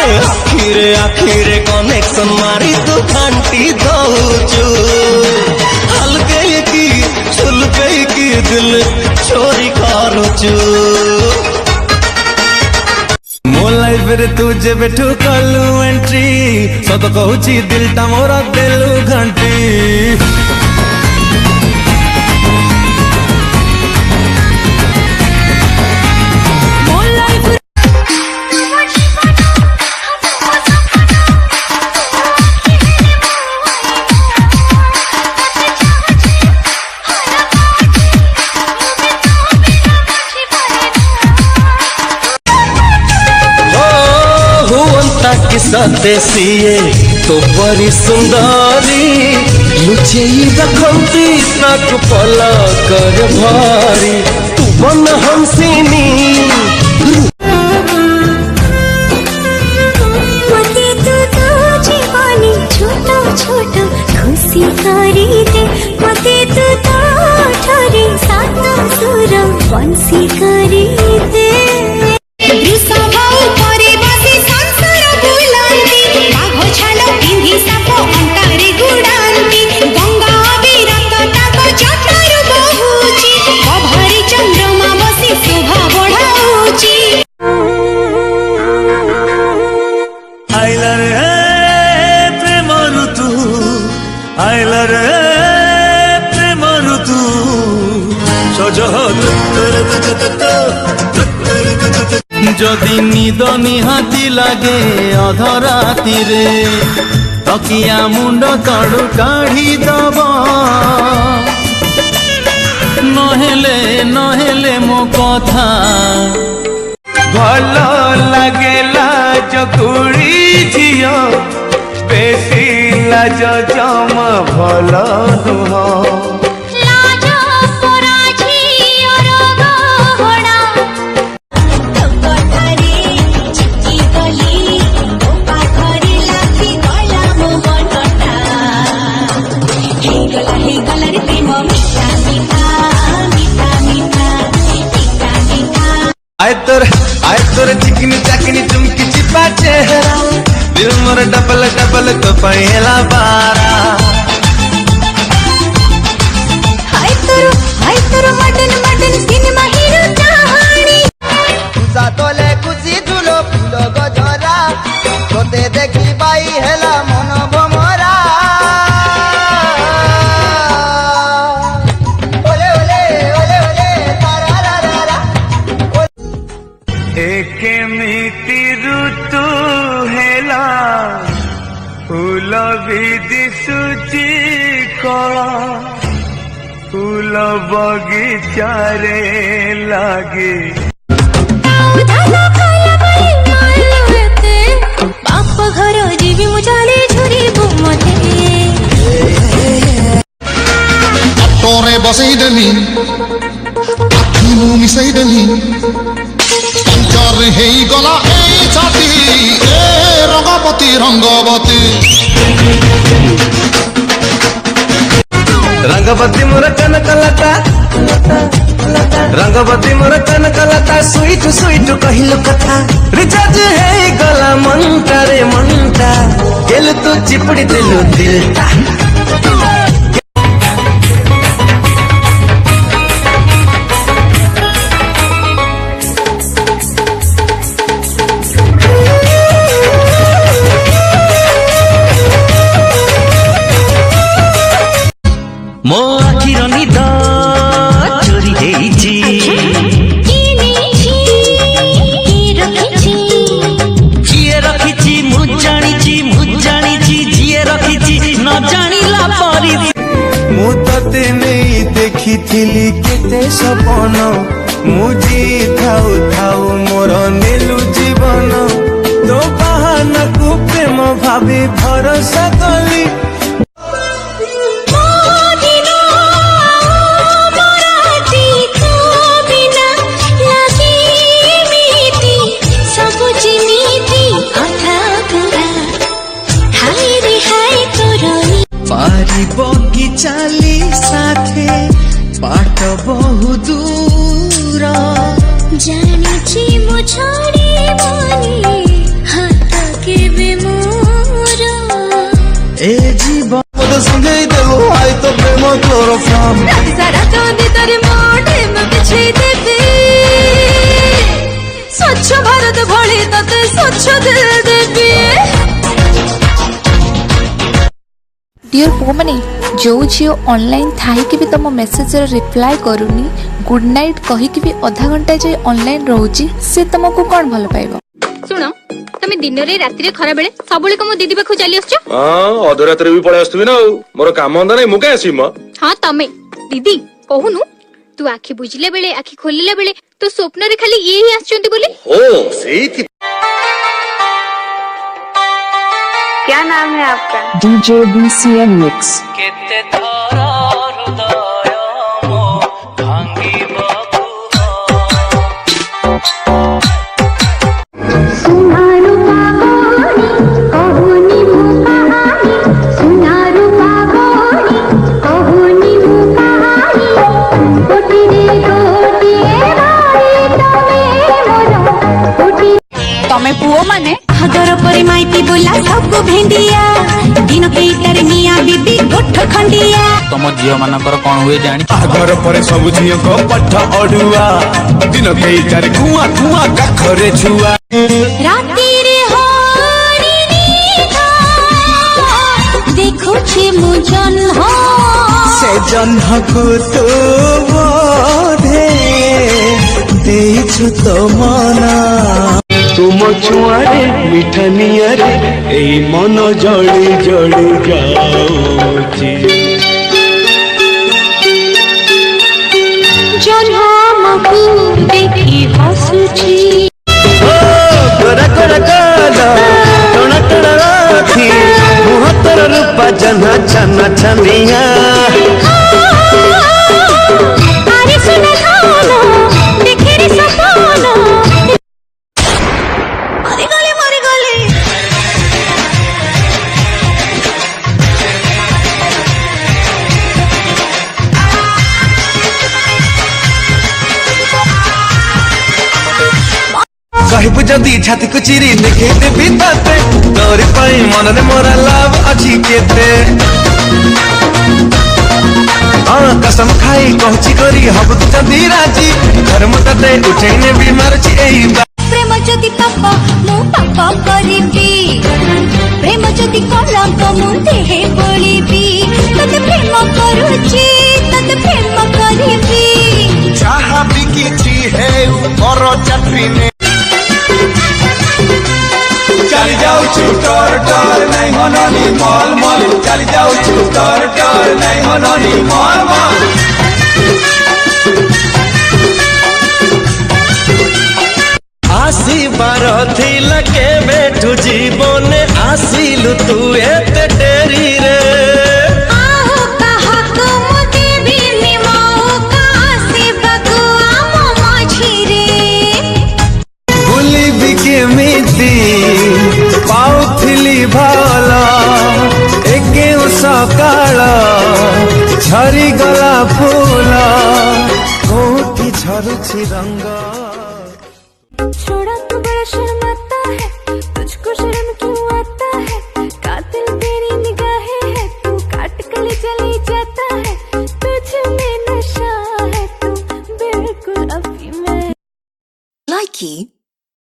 आखिरे connection मारी तू घंटी दौचु हल्के की छुलके की दिल चोरी करुचु मो लाइफ रे तू जेबे ठुकलु एंट्री सत कहूची दिलटा मोर देलु घंटी सदेशिए तो बड़ी सुंदरी लुचे रखती नाक पलकर भारी तू बन हमसिनी मते तो जीवनी छोटा छोटा खुशी करी दे मते तो ठरे सात सुर बंसी करी दे जदि निद निहाती लगे अधराती रे तकिया मुंड तड़ू काढ़ी दब नहेले मो कथा भल लगेला चकुड़ी झियो बेसी लाज जमा भल नुह आय तोर चिकनी चाकनी चुमकी चिपा चेहरा दिल मोर डबल डबल तो पहला बारा हाय तोर मडन मडन सिनेमा हीरो कहानी तुझा तोले खुशी झुलो फुलो गजरा तोते देखी बाई हेला मन भमरा ओले ओले ओले ओले तारा रा रा रा एक मिति ऋतु हेला फूल भी दिशुची कला फूल बगीचारे लागे बाप घर जीवी मुझाले झुरी बुमते तोरे बसई देली आखी मु मिसई देली पंचर हेई गला ए छाती ए रंगवती रंगवती मोर कनकलता रंगवती मोर कनकलता स्वीट स्वीट कहिलो कथा रिचार्ज है गला मंटा रे मंटा गेल तो चिपड़ी दिलु दिलता मो आखिर निद चोरी हेइची जिए रखिची मु जानिची जिए रखिची न जानिला परी मु तते नहीं देखिथिली केते सपन मुझी थाउ थाउ मोर नेलु जीवन तो बहाना को प्रेम भाभी भरोसा कली बगीचाली साथे बाट बहु दूर जानिची मो छोड़ी मनी हाथ स्वच्छ दिल देवी। डियर पो मैंने जो झील ऑनलाइन थाई कि भी तुम मेसेज रिप्लाई करूनी गुड नाइट कही कि भी आधा घंटा जे ऑनलाइन रोची से तुमको कौन भल पाइबो। सुनो तमे दिन रे राति रे खरा बेले सबले को मो दीदी पाखु चली आछो। हां अध रात रे भी पळे आस्तुबी ना मोर काम धंदा नै मु के आसी म। हां तमे दीदी कहूनु तू आखि बुझले बेले आखि खोलिले बेले तो स्वप्न रे खाली ये ही आछंती बोली। ओ सेही क्या नाम है आपका? DJ BCM Mix। केते धरा हृदय मो भांगी बाबू सुनारू पागोनी कहूनी मु कहानी सुनारू पागोनी कहूनी मु कहानी गोटी रे गोटी भाई तमे मोर गोटी तमे पुओ माने हदर परि माइती बोला सबको भेंडिया दिन केटर मिया बीबी गोठ खंडिया। तम झील मानकर कौन हुए जानी आगर पर सब झियो को पठ अडुआ दिन केइटार कुआ कुआ काखरे छुआ राती रे हरी निखा देखो छे मु जन्ह से जन्ह को तो बोधे देइछु तो मना तुम छुआरे मिठनिया रे एई मन जड़ी जड़ी जाऊची जन्मकु देखि हसुची गोरा गोरा गाला टोना टोना राखी मुहतर रूपा जना छना छनिया अरे सुन खाना देखे रे सपना अरे गले मारे गले कहबु जदी छाती को चिरी देखे देबी ताते तोरे पाई मन रे मोरा लाभ अछि केते कसम खाई कहची करी हब तू जदी राजी घर मते उठैने बीमार छी एई प्रेम जदि पाप मु पाप करिबी प्रेम जदि कलंक मु देहे बोलिबी तते प्रेम करूची तते प्रेम करिबी जहाँ भी किछि है ऊपर चटरी में चली जाऊ टोर टोर नहीं मननी मॉल मॉल चली जाऊ टोर टोर नहीं मननी मॉल मॉल आसी बार थिला के बैठू जीवन आसिलु तू एते डेरी रे आहु कहा तुम देवी निमाओ का से बगुआ ममाछी रे भूली भी केमिति पाउथिली भाला एके सकाळ झरी गला फूल कोठी झरुछि रंग